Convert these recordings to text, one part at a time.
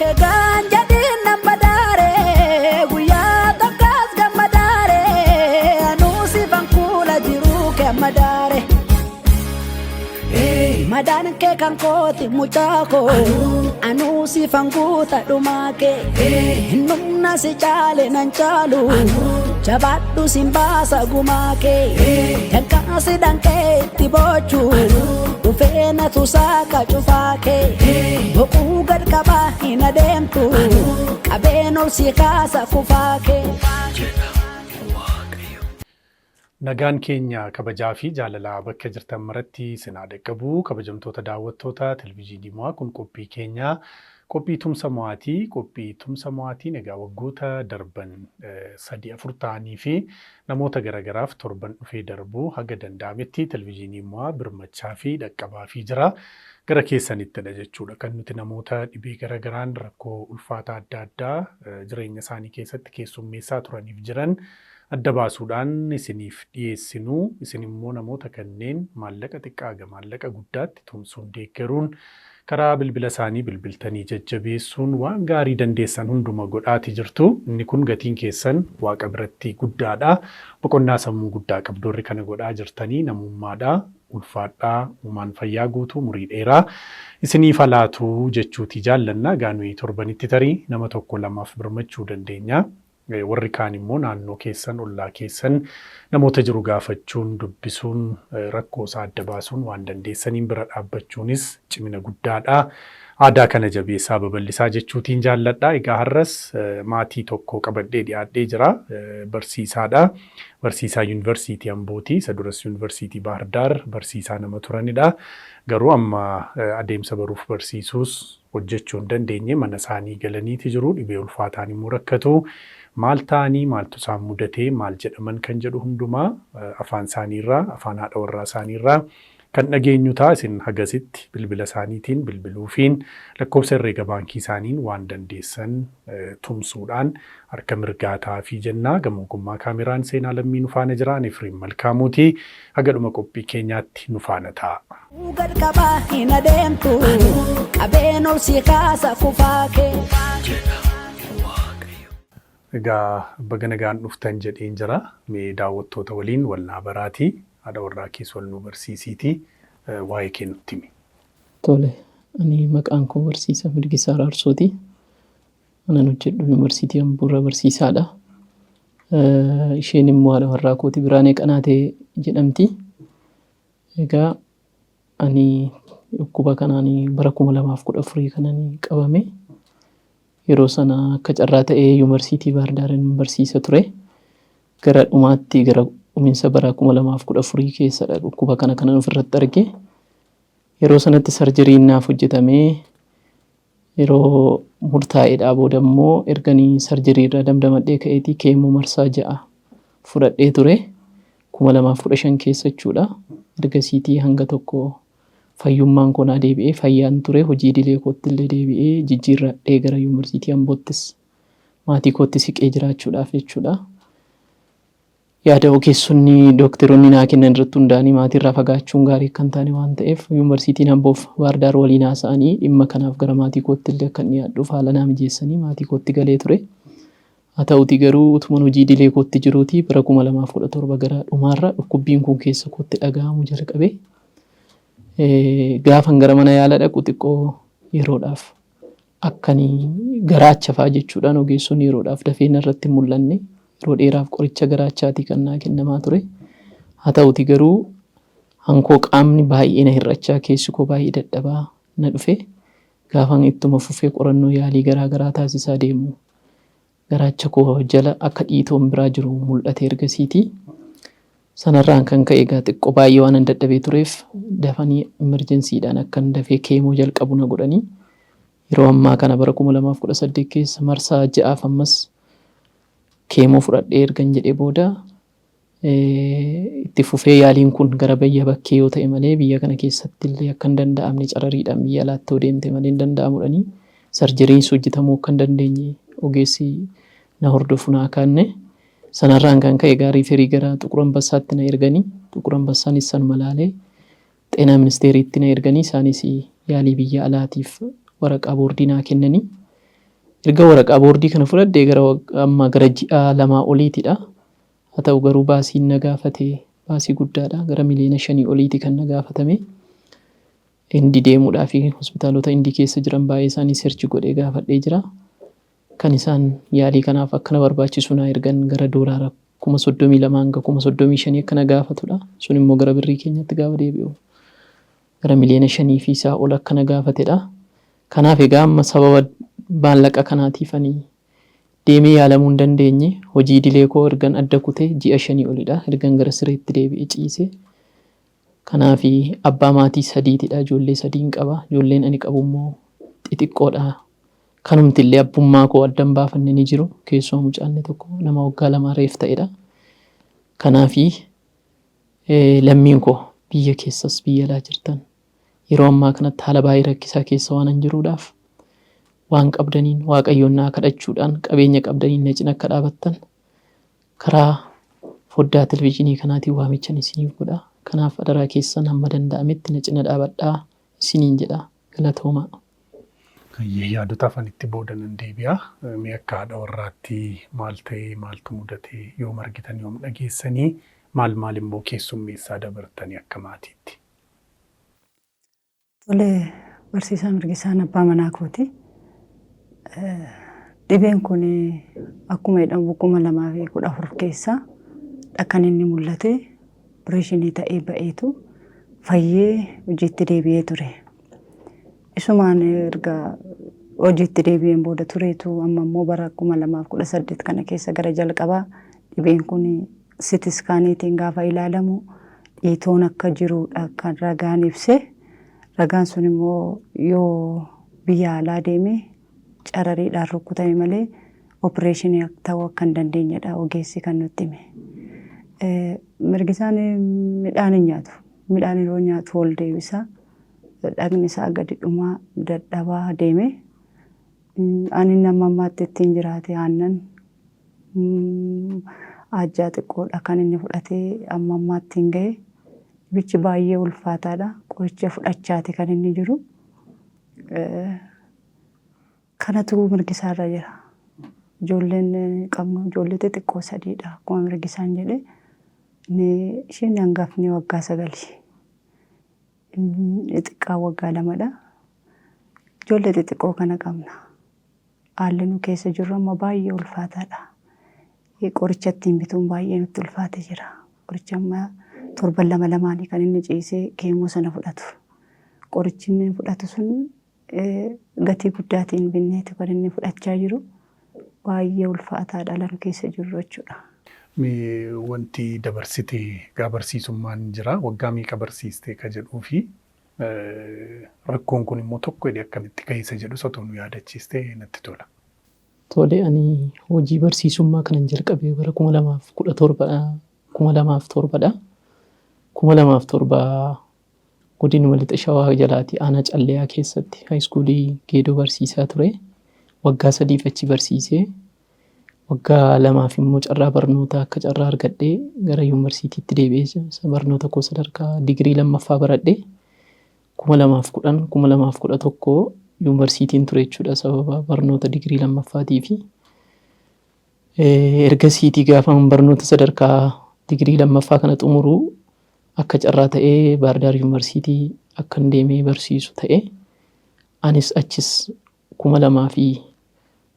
Egaan jedhin nambadaare guyyaa tokkos gammadaare anuu sifan kuula jiru gammadaare. Madaan kee kan kooti mucaako anuu sifan guuta dhumaa kee numna si caale nan caalu jabaadhu sin baasa gumaa kee dankaasi dhankee itti bochu dhufee na tusaaka cufaa kee boquu gad qabaa hin adeemtu qabeen ol si kaasa kufaa kee. Nagaan keenya kabajaa fi jaalalaa bakka jirtan maratti sinaa dhaqqabu kabajamtoota daawwattoota televizyiinii mo'aa kun qophii keenya qophii tumsa mo'aatii. Qophii tumsa mo'aatiin egaa waggoota darban 3-4 ta'anii fi namoota garagaraaf torban dhufee darbuu haga danda'ametti televizyiinii mo'aa birmachaa fi dhaqqabaa fi jira. Gara keessanittidha jechuudha kan nuti namoota dhibee garagaraan rakkoo ulfaataa adda addaa jireenya isaanii keessatti keessummeessaa turaniif jiran adda baasuudhaan isiniif dhiyeessinu. Isin immoo namoota kanneen maallaqa xiqqaa hanga maallaqa guddaatti tumsuun deeggaruun karaa bilbila isaanii bilbiltanii jajjabeessuun waan gaarii dandeessan hunduma godhaati jirtu. Inni kun gatiin keessan Waaqa biratti guddaadha. Boqonnaa sammuu guddaa qabdoorri kana godhaa jirtanii namummaadha. Ulfaadhaa uumaan fayyaa guutuu umurii dheeraa isiniif laatu jechuuti jaallanna. Gaanuu torbanitti tarii nama tokko lamaaf birmachuu dandeenya. Warri kaan immoo naannoo keessan ollaa keessan namoota jiru gaafachuun dubbisuun rakkoo isaa adda baasuun waan dandeessaniin bira dhaabbachuunis cimina guddaadha. Aadaa kana jabeessaa babal'isaa jechuutiin jaalladha. Egaa har'as maatii tokko qabadhee dhiyaadhee jira. Barsiisaadha. Barsiisaa yuunivarsiitii Ambooti. Isa duras yuunivarsiitii Bahar Daar barsiisaa nama turanidha. Garuu amma adeemsa baruuf barsiisuus hojjechuu hin dandeenye mana isaanii galaniiti jiru. Dhibee ulfaataan immoo rakkatu. Maal ta'anii maaltu isaan mudatee maal jedhaman kan jedhu hundumaa afaan isaaniirraa afaan haadha warraa isaaniirraa kan dhageenyu ta'a. Isin hagasitti bilbila isaaniitiin bilbiluufiin lakkoofsa herreega baankii isaaniin waan dandeessan tumsuudhaan harka mirgaataa fi jennaa. Gama ogummaa kaameraan seenaa lammii nu faana jira. Efreem Malkaamuutii haga dhuma qophii keenyaatti nu faana ta'a. Gad qabaa hin adeemtu qabeen ol si kaasa kufaa kee. Egaa baga nagaan dhuftan jedheen jira. Mee daawwattoota waliin walnaa baraatii haadha warraa keessa wal nu barsiisiitii waa'ee kee nutti himi. Tole, ani maqaan koo barsiisaa Mirgisaa Raarsooti. Anan hojjedhu yuunivarsiitii Amboorraa barsiisaadha. Isheen immoo haadha warraa kooti Biraanee Qanaatee jedhamti. Egaa ani dhukkuba kanaan bara 2014 kanan qabame. Yeroo sana akka carraa ta'ee yuunivarsiitii Bahar Daarin barsiisa ture. Gara dhumaatti gara dhuminsa bara 2014 keessadha dhukkuba kana kanan ofirratti arge. Yeroo sanatti sarjeriin naaf hojjetamee yeroo murtaa'eedhaa booda immoo erganii sarjerii irraa damdamadhee ka'eetii keemmoo marsaa 6 fudhadhee ture 2015 keessa jechuudha. Ergasiitii hanga tokko fayyummaan koo naa deebi'ee fayyaan ture hojii idilee kootti illee deebi'ee jijjiirradhee gara yuunivarsiitii Amboottis maatii kootti siqee jiraachuudhaaf jechuudha. Yaada ogeessonni dookteroonni naa kennan irratti hundaa'anii maatiirraa fagaachuun gaarii kan taane waan ta'eef yuunivarsiitiin Amboof Bahar Daar waliin haasa'anii dhimma kanaaf gara maatii kootti illee akka dhiyaadhuuf haala naa mijeessanii maatii kootti galee ture. Haa ta'uutii garuu utuman hojii idilee kootti jiruutii bara 2017 gara dhumaarra dhukkubbiin kun keessa kootti dhaga'amuu jalqabe. Gaafan gara mana yaala dhaqu xiqqoo yeroodhaaf akkanii garaacha fa'aa jechuudhaan ogeessonni yeroodhaaf dafee irratti mul'anne yeroo dheeraaf qoricha garaachaatii kan naa kennamaa ture. Haa ta'uutii garuu hankoo qaamni baay'ee na hir'achaa keessi koo baay'ee dadhabaa na dhufe. Gaafan ittuma fufee qorannoo yaalii garaa taasisaa deemu garaacha koo jala akka dhiitoon biraa jiru mul'ate ergasiitii. Sanarraan kan ka'e egaa xiqqoo baay'ee waan dadhabee tureef dafanii emerjensiidhaan akkan dafee keemoo jalqabu na godhanii yeroo ammaa kana bara 2018 keessa marsaa 6 ammas keemoo fudhadhee ergan jedhee booda itti fufee yaaliin kun gara biyya bakkee yoo ta'e malee biyya kana keessatti illee akka hin danda'amne carariidhaan biyya alaatti deemte malee hin danda'amudhanii sarjeriin hojjetamuu akka hin dandeenye ogeessi na hordofu naa kaanne. Sanarraan kan ka'e gaarii firii gara Xuqur Ambassaatti na erganii Xuqur Ambassaanis san malaalee xeenaa ministeeriitti na erganii isaanis yaalii biyya alaatiif waraqaa boordii naa kennanii Erga waraqaa boordii kana fudhadhee gara ji'a lamaa oliitidha. Haa ta'u garuu baasiin na gaafatee baasii guddaadha. Gara miliyoona 5 oliiti kan na gaafatame. Indii deemuudhaa fi hospitaalota indii keessa jiran baay'ee isaanii seerchi godhee gaafadhee jira. Kan isaan yaalii kanaaf akka na barbaachisu na ergan gara doolaara 32,000 hanga 35,000 akka na gaafatudha. Sun immoo gara birrii keenyatti gaafa deebi'u gara miliyoona 5 fi isaa ol akka na gaafatedha. Kanaaf egaa amma sababa maallaqa kanaatiifanii deemee yaalamuu hin dandeenye hojii idilee koo ergan adda kutee ji'a 5 olidha. Ergan gara sireetti deebi'ee ciise. Kanaaf abbaa maatii 3tidha. Ijoollee 3 qaba. Ijoolleen ani qabu immoo xixiqqoodha. Kanumti illee abbummaa koo addan baafanne ni jiru. Keessoo mucaanne tokko nama waggaa 2 reef ta'edha. Kanaaf lammiin koo biyya keessas biyya alaa jirtan yeroo ammaa kanatti haala baay'ee rakkisaa keessa waan jiruudhaaf waan qabdaniin waaqayyoon naa kadhachuudhaan qabeenya qabdaniin na cina akka dhaabattan karaa foddaa televizyiinii kanaatiin waamichan isiniif godha. Kanaaf adaraa keessan hamma danda'ametti na cina dhaabadhaa isiniin jedha. Galatoomaa. Yaadota afanitti boodanan deebi'a. Mee akka haadha warraatti maal ta'ee maaltu mudatee yoom argitan yoom dhageessanii maal immoo keessummeessaa dabartanii akka maatiitti? Tole barsiisaa Mirgisaan abbaa manaa kooti. Dhibeen kun akkuma jedhamu 2014 keessa kan inni mul'ate opereeshinii ta'ee ba'eetu fayyee hojiitti deebi'ee ture. Isumaan erga hojiitti deebi'een booda tureetu amma immoo bara 2018 kana keessa gara jalqabaa dhibeen kun CT scaaniitiin gaafa ilaalamu dhiitoon akka jirudha kan ragaan ibse. Ragaan sun immoo yoo biyya alaa deeme carariidhaan rukkutame malee opereeshinii ta'uu akka hin dandeenyedha ogeessi kan nutti hime. Mirgisaan midhaan hin nyaatu. Midhaan yeroo nyaatu ol deebisa. Dhagni isaa gadi dhumaa dadhabaa deeme. Ani nama ammaatti ittiin jiraate aannan ajjaa xiqqoodha kan inni fudhatee amma ammaatti hin ga'e. Bichi baay'ee ulfaataadha. Qoricha fudhachaati kan inni jiru. Kanatu Mirgisaarra jira. Ijoolleen qabnu ijoollee xixiqqoo 3dha. Akkuma Mirgisaan jedhe isheen hangafni waggaa 9. Xixiqqaa waggaa 2dha. Ijoollee xixiqqoo kana qabna. Haalli nu keessa jirru amma baay'ee ulfaataadha. Qoricha ittiin bituun baay'ee nutti ulfaatee jira. Qoricha amma torban 2 kan inni ciisee keemmoo sana fudhatu. Qorichi inni fudhatu sun gatii guddaatiin binneeti kan inni fudhachaa jiru. Baay'ee ulfaataadha lafa keessa jirru jechuudha. Wanti dabarsitee barsiisummaan jira. Waggaa meeqa barsiistee ka jedhuu fi rakkoon kun immoo tokko jedhee akkamitti ka'eessa jedhu osoo nu yaadachiistee natti tola. Tole ani hojii barsiisummaa kanan jalqabee bara 2017dha. 2007 godina Lixa Shawaa jalaatti aanaa Calleyaa keessatti haayiskuulii geedoo barsiisaa ture. Waggaa 3 achi barsiisee waggaa 2 immoo carraa barnootaa akka carraa argadhee gara yuunivarsiitiitti deebi'ee barnoota koo sadarkaa digirii 2ffaa baradhee 2011 yuunivarsiitiin ture jechuudha sababa barnoota digirii 2ffaatii fi ergasiitii gaafa barnoota sadarkaa digirii 2ffaa kana xumuruu akka carraa ta'ee Baardaar yuunivarsiitii akkan deemee barsiisu ta'e anis achis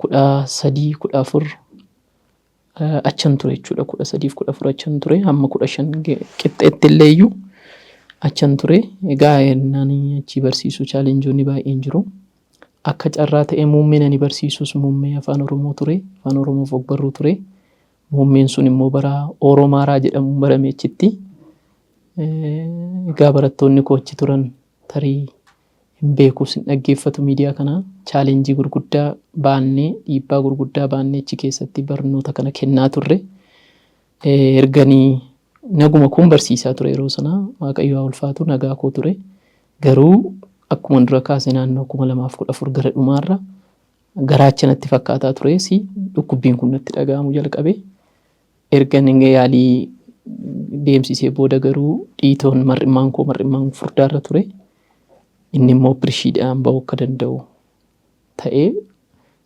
2013-14 achan ture jechuudha. 13-14 achan ture hamma 15 qixxeetti illeeyyuu achan ture. Egaa nani achi barsiisu chaalenjoonni baay'een jiru. Akka carraa ta'ee muummeen ani barsiisus muummee afaan Oromoo ture. Afaan Oromoof ogbarruu ture. Muummeen sun immoo bara Oromaaraa jedhamuun barame achitti. Egaa barattoonni koo achi turan tarii hin beekus hin dhaggeeffatu miidiyaa kana chaalenjii gurguddaa baannee dhiibbaa gurguddaa baannee achi keessatti barnoota kana kennaa turre. Erganii naguma kun barsiisaa ture yeroo sana Waaqayyo haa ulfaatu nagaa koo ture. Garuu akkuma dura kaase naannoo 2014 gara dhumaarra garaachanatti fakkaataa ture dhukkubbiin kun natti dhaga'amu jalqabe. Ergan yaalii deemsisee booda garuu dhiitoon mar'immaan furdaarra ture. Inni immoo pirshiidhaan ba'uu akka danda'u ta'ee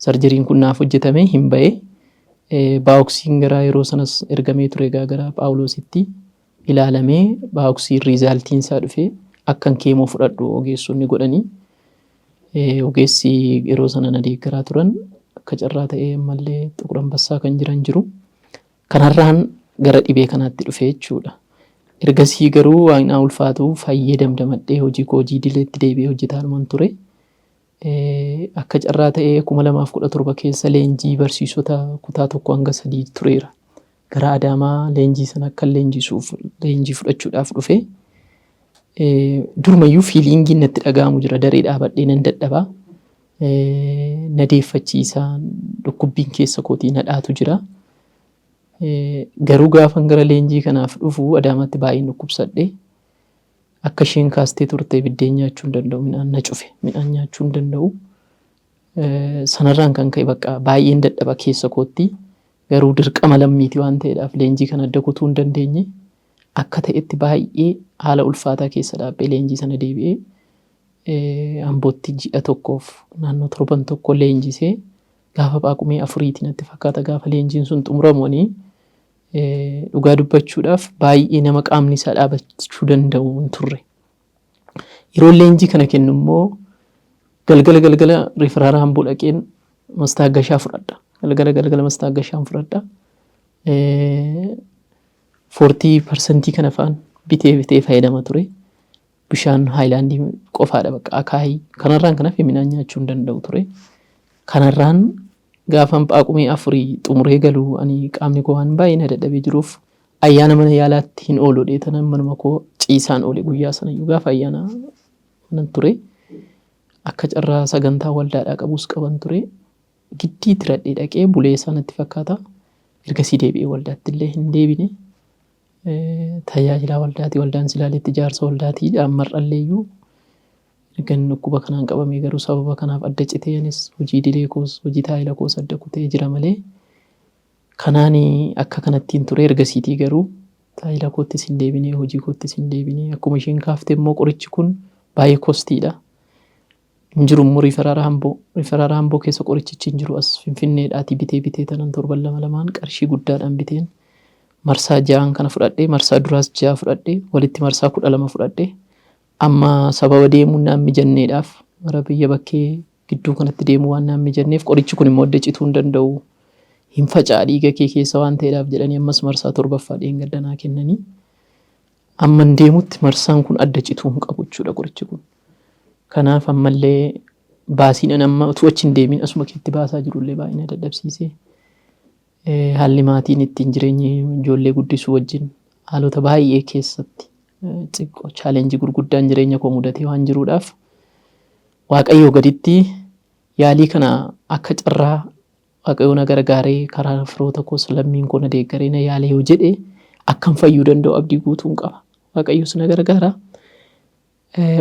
sarjeriin kun naaf hojjetame hin ba'e. Baay'oksiin garaa yeroo sanas ergamee ture gara Phaawulositti ilaalamee baay'oksiin riizaaltiin isaa dhufee akkan keemoo fudhadhu ogeessonni godhanii. Ogeessi yeroo sana na deeggaraa turan akka carraa ta'ee ammallee Xuqur Ambassaa kan jiru. Kanarraan gara dhibee kanaatti dhufee jechuudha. Ergasii garuu waan ulfaatu fayyee damdamadhee hojii dileetti deebi'ee hojjetaa ture. Akka carraa ta'ee 2017 keessa leenjii barsiisota kutaa 1-3 tureera. Gara Adaamaa leenjii sana akka leenjii fudhachuudhaaf dhufe. Durumayyuu fiiliingiin natti dhaga'amu jira. Daree dhaabadhee nan dadhabaa. Na deeffachiisaa dhukkubbiin keessa kootii na dhaatu jira. Garuu gaafan gara leenjii kanaaf dhufu Adaamaatti baay'een dhukkubsadhe. Akka isheen kaastee turte biddeen nyaachuu hin danda'u, midhaan na cufe, midhaan nyaachuu hin danda'u. Sanarraan kan ka'e bakka baay'een dadhaba keessa kootti. Garuu dirqama lammiiti waan ta'eedhaaf leenjii kana adda kutuu hin dandeenye. Akka ta'etti baay'ee haala ulfaataa keessa dhaabbee leenjii sana deebi'ee Ambootti ji'a tokkoof naannoo 7 tokko leenjisee gaafa Paaqumee 4 natti fakkaata gaafa leenjiin sun xumuramanii dhugaa dubbachuudhaaf baay'ee nama qaamni isaa dhaabachuu danda'u hin turre. Yeroo leenjii kana kennu immoo galgala riferaara Amboo dhaqeen mastaaggashaa fudhadha. Galgala mastaaggashaan fudhadha. 40% kana faan bitee fayyadama ture. Bishaan haayilaandii qofaadha bakka akaayii. Kanarraan kanaaf midhaan nyaachuu hin danda'u ture. Kanarraan gaafan Paaqumee 4 xumuree galuu ani qaamni koo waan baay'ee na dadhabee jiruuf ayyaana mana yaalaatti hin oolu dheetanan manuma koo ciisaan oole guyyaa sana iyyuu gaafa ayyaana nan ture. Akka carraa sagantaa waldaadhaa qabus qaban ture. Giddii tiradhee dhaqee bulee sanatti fakkaata. Ergasii deebi'ee waldaatti illee hin deebine. Tajaajilaa waldaati waldaan Silaaleetti ijaarsa waldaati ammarrallee iyyuu ergan dhukkuba kanaan qabamee garuu sababa kanaaf adda citeenis hojii dilee koos hojii taayila koos adda kutee jira malee kanaan akka kanattiin ture ergasiitii garuu taayila koottis hin deebine hojii koottis hin deebine akkuma isheen kaafte immoo qorichi kun baay'ee kostiidha. Injiru immoo riferaara Amboo keessa qorichichi hin jiru as Finfinneedhaatii bitee tanan 7 qarshii guddaadhaan biteen. Marsaa 6 kana fudhadhee marsaa duraas 6 fudhadhee walitti marsaa 12 fudhadhee amma sababa deemuun naan mijanneedhaaf gara biyya bakkee gidduu kanatti deemuu waan naan mijanneef qorichi kun immoo adda cituu hin danda'u hin faca'aa dhiiga kee keessa waan ta'eedhaaf jedhanii ammas marsaa 7ffaa dheengaddanaa kennanii amma deemutti marsaan kun adda cituu hin qabu jechuudha qorichi kun. Kanaaf ammallee baasiin amma utuu achi hin deemin asuma keetti baasaa jirullee baay'ee na dadhabsiisee. Haalli maatiin ittiin jireenyi ijoollee guddisuu wajjin haalota baay'ee keessatti xiqqoo chaalenjii gurguddaan jireenya koo mudatee waan jiruudhaaf Waaqayyoo gaditti yaalii kana akka carraa Waaqayyoo na gargaaree karaa firoota koos lammiin koo na deeggaree na yaalee yoo jedhe akkam fayyuu danda'u abdii guutuun qaba. Waaqayyoos na gargaara.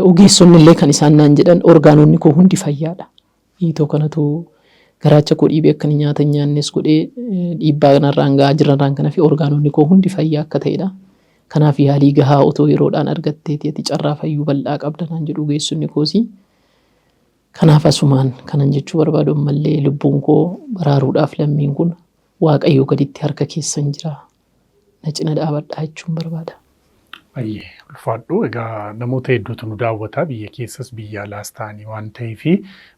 Ogeessonni illee kan isaan naan jedhan orgaanonni koo hundi fayyaadha. Hiitoo kanatu garaacha koo dhiibee akka nyaata nyaannes godhee dhiibbaa kanarraan gahaa jiranraan kanaa fi orgaanonni koo hundi fayyaa akka ta'edha. Kanaaf yaalii gahaa otoo yeroodhaan argatteeti ati carraa fayyuu bal'aa qabda naan jedhu ogeessonni koosii. Kanaaf asumaan kanan jechuu barbaadu ammallee lubbuun koo baraaruudhaaf lammiin kun Waaqayyoo gaditti harka keessan jira. Na cina dhaabadhaa jechuun barbaada. Baay'ee ulfaadhu. Egaa namoota hedduutu nu daawwata biyya keessas biyya alaas ta'anii waan ta'eef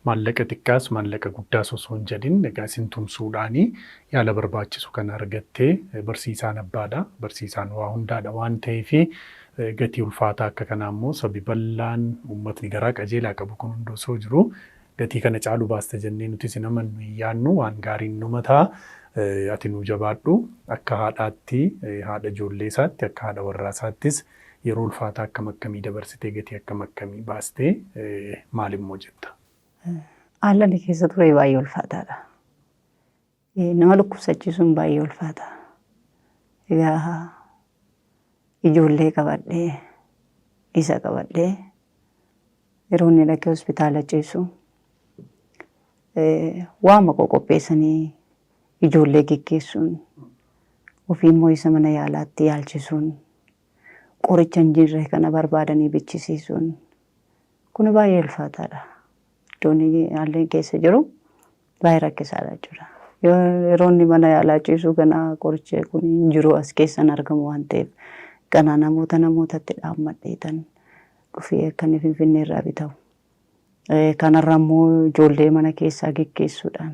maallaqa xiqqaas maallaqa guddaas osoo hin jedhin egaa isin tumsuudhaanii yaala barbaachisu kan argattee barsiisaan abbaadha. Barsiisaan waa hundaadha waan ta'eef gatii ulfaataa akka kanaa immoo sabi bal'aan uummatni garaa qajeelaa qabu kun hundi osoo jiru gatii kana caalu baasta jennee nuti isin amannu hin yaadnu waan gaariin nu mataa. Ati nu jabaadhu akka haadhaatti haadha ijoollee isaatti akka haadha warraa isaattis yeroo ulfaataa akkam akkamii dabarsitee gatii akkam akkamii baastee maal immoo jetta? Haalli keessa ture baay'ee ulfaataadha. Nama dhukkubsachiisuun baay'ee ulfaata. Egaa ijoollee qabadhee isa qabadhee yeroo inni dhaqee hospitaala ciisu waama qopheessanii ijoollee geggeessuun ofii immoo isa mana yaalaatti yaalchisuun qoricha hin jirre kana barbaadanii bichisiisuun kun baay'ee ulfaataadha. Iddoon haalli keessa jiru baay'ee rakkisaadha jechuudha. Yeroo inni mana yaalaa ciisu ganaa qorichi kun hin jiru as keessan argamu waan ta'eef ganaa namootatti dhaammadheetan dhufee akka inni Finfinnee irraa bitamu. Kanarra immoo ijoollee mana keessaa geggeessuudhaan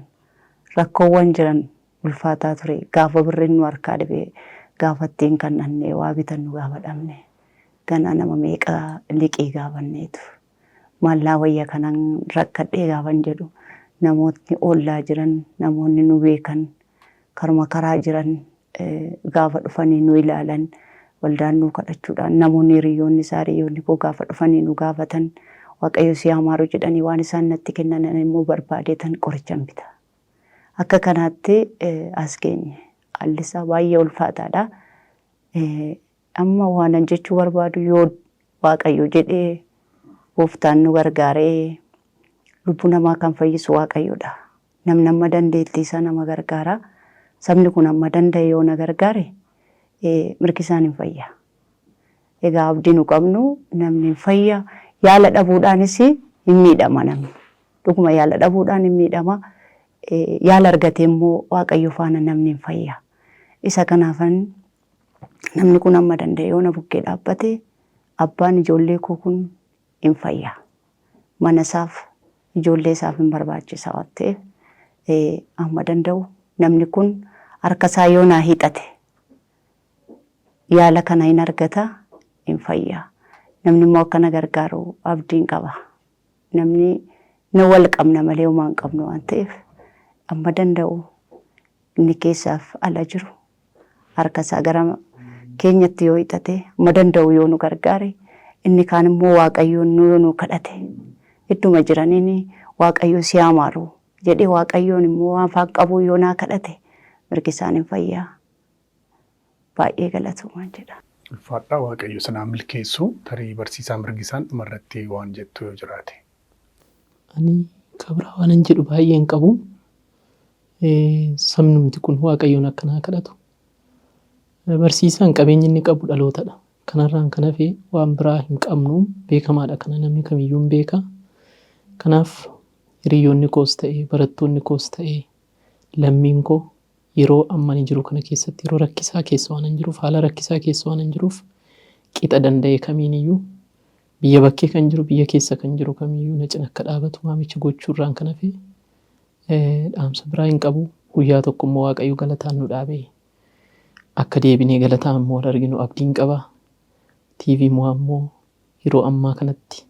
rakkoowwan jiran ulfaataa ture. Gaafa birriin nu harkaa dhibee gaafa ittiin kan dhannee waa bitannu gaafa dhabne ganaa nama meeqa liqii gaafanneetu. Maallaa wayya kanan rakkadhee gaafan jedhu namootni ollaa jiran namoonni nu beekan karuma karaa jiran gaafa dhufanii nu ilaalan waldaan nu kadhachuudhaan namoonni hiriyoonni isaa hiriyoonni koo gaafa dhufanii nu gaafatan Waaqayyo si amaaru jedhanii waan isaan natti kennan immoo barbaadeetan qorichan bita. Akka kanaatti as geenye haalli isaa baay'ee ulfaataadha. Amma waan jechuu barbaadu yoo Waaqayyo jedhee gooftaan nu gargaaree lubbuu namaa kan fayyisu Waaqayyoodha. Namni amma dandeettii isaa nama gargaara. Sabni kun amma danda'e yoo na gargaare mirgi isaan hin fayya. Egaa abdii nu qabnu namni hin fayya. Yaala dhabuudhaanis hin miidhama namni. Dhuguma yaala dhabuudhaan hin miidhama. Yaala argatee immoo Waaqayyo faana namni hin fayya. Isa kanaafan namni kun amma danda'e yoo na bukkee dhaabbate abbaan ijoollee koo kun hin fayya. Mana isaaf ijoollee isaaf hin barbaachisa waan ta'eef amma danda'u namni kun harka isaa yoo naa hiixate yaala kana hin argata hin fayya. Namni immoo akkana gargaaru abdiin qaba. Namni na wal qabna malee homaa hin qabnu waan ta'eef amma danda'u inni keessaaf ala jiru harka isaa gara keenyatti yoo hiixate amma danda'u yoo nu gargaare inni kaan immoo Waaqayyoon nu kadhate idduma jiraniin Waaqayyo si amaaru jedhee Waaqayyoon immoo afaan qabu yoo naa kadhate mirgi isaan hin fayyaa. Baay'ee galatoomaa jedha. Ulfaadhaa Waaqayyo sanaa milkeessu tarii barsiisaa mirgi isaan dhumarratti waan jettu yoo jiraate. Ani kabraa waan hin jedhu baay'ee hin qabu. Sabnumti kun Waaqayyoon akkanaa kadhatu. Barsiisaan qabeenyi inni qabu dhalootadha. Kanarraan kan hafe waan biraa hin qabnu beekamaadha. Kana namni kamiyyuu hin beeka. Kanaaf hiriyoonni koos ta'ee barattoonni koos ta'ee lammiin koo yeroo amma ni jiru kana keessatti yeroo rakkisaa keessa waan hin jiruuf haala rakkisaa keessa waan hin jiruuf qixa danda'e kamiiniyyuu biyya bakkee kan jiru biyya keessa kan jiru kamiyyuu na cina akka dhaabatu waamicha gochuurraan kan hafe dhaamsa biraa hin qabu. Guyyaa tokko immoo Waaqayyo galataan nu dhaabee akka deebinee galataan immoo wal arginu abdiin qaba. TV immoo yeroo ammaa kanatti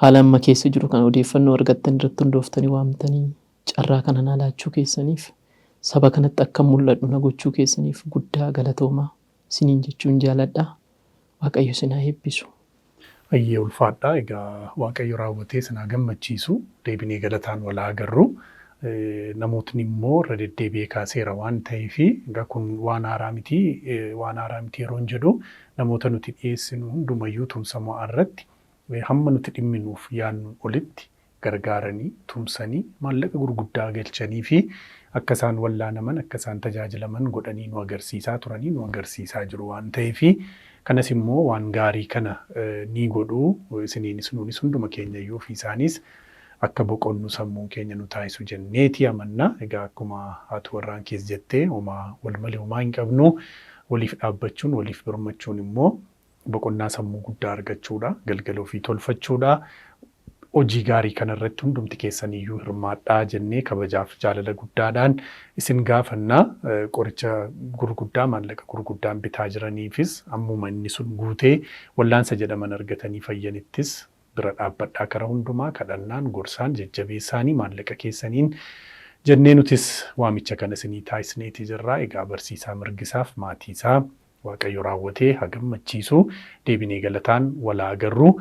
haala amma keessa jiru kan odeeffannoo argattan irratti hundooftanii waamtanii carraa kana naa laachuu keessaniif saba kanatti akka mul'adhu na gochuu keessaniif guddaa galatoomaa isiniin jechuun jaaladha. Waaqayyo sinaa eebbisu. Ayyee ulfaadhaa. Egaa Waaqayyo raawwatee sinaa gammachiisu deebinee galataan wal agarru. Namootni immoo irra deddeebi'ee kaaseera waan ta'eef egaa kun waan haaraa miti yeroo hin jedhu namoota nuti dhiyeessinu hundumayyuu tumsamoo irratti hamma nuti dhimminuuf yaadnu olitti gargaaranii tumsanii maallaqa gurguddaa galchanii fi akka isaan wallaanaman akka isaan tajaajilaman godhanii nu agarsiisaa turanii nu agarsiisaa jiru waan ta'eef kanas immoo waan gaarii kana ni godhu isiniinis nuunis hunduma keenyayyuu fi isaanis akka boqonnu sammuun keenya nu taasisu jenneeti amanna. Egaa akkuma haati warraan keessa jettee homaa wal malee homaa hin qabnu waliif dhaabbachuun waliif birmachuun immoo boqonnaa sammuu guddaa argachuudha galgaloo fi tolfachuudha. Hojii gaarii kanarratti hundumti keessaniyyuu hirmaadhaa jennee kabajaaf jaalala guddaadhaan isin gaafannaa. Qoricha gurguddaa maallaqa gurguddaan bitaa jiraniifis ammuma inni sun guutee wallaansa jedhaman argatanii fayyanittis bira dhaabbadhaa kara hundumaa kadhannaan gorsaan jajjabeessaanii maallaqa keessaniin jennee nutis waamicha kana isinii taasisneeti jirra. Egaa barsiisaa mirgisaaf maatii isaa Waaqayyo raawwatee hagammachiisu deebinee galataan wal agarru.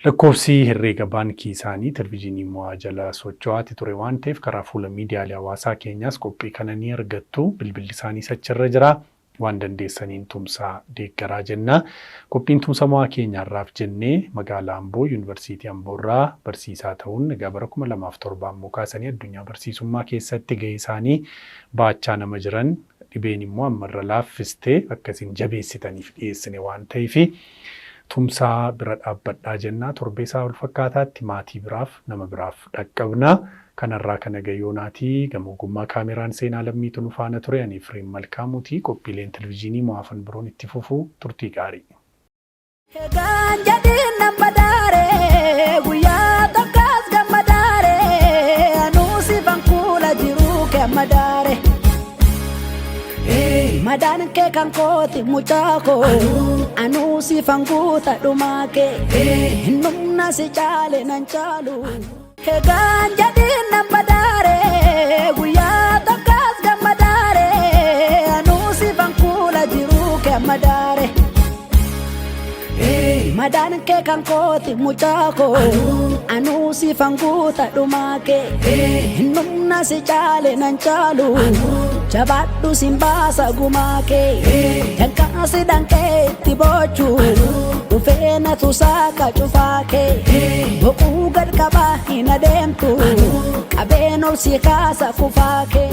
Lakkoofsi herreega baankii isaanii televizyiinii mo'aa jala socho'aati ture waan ta'eef karaa fuula miidiyaalee hawaasaa keenyaas qophii kana ni argattu. Bilbilli isaanii achirra jira. Waan dandeessaniin tumsaa deeggaraa jenna. Qophiin tumsa mo'aa keenyaarraaf jennee magaalaa Amboo Yuunivarsiitii Amboorraa barsiisaa ta'uun egaa bara 2007 immoo kaasanii addunyaa barsiisummaa keessatti gahee isaanii baachaa nama jiran dhibeen immoo ammarra laaffistee akkasiin jabeessitaniif dhiyeessine waan ta'eef tumsaa bira dhaabbadhaa jennaa torbeesaa wal fakkaataatti maatii biraaf nama biraaf dhaqqabna. Kanarraa kana gayoonaatii gama ogummaa kaameraan seenaa lammiitu nu faana ture ani Firiin Malkaamuutii qophiileen televizyiinii mo'aafan biroon itti fufuu turtii gaarii. Egaan jedhin nama daaree guyyaa tokkos gammadaaree anuusi fankuula jiruu kemma daaree. Madaan kee kan kooti mucaa koo anuusi fanguuta dhumaa kee numna si caale nan caalu. Egaan jedhin nama daaree guyyaa tokkos gammadaaree anuusi fankuula jiruu kemma daaree. Madaan kee kan kooti mucaa koo anuusi fanguuta dhumaa kee numna si caale nan caalu. Jabaadhu simbaasa gumaa kee dankaasi dhankee itti bochuu dhufee na tusaaka cufaa kee boquu gad qabaa hin adeemtu qabeen ol si kaasa kufaa kee.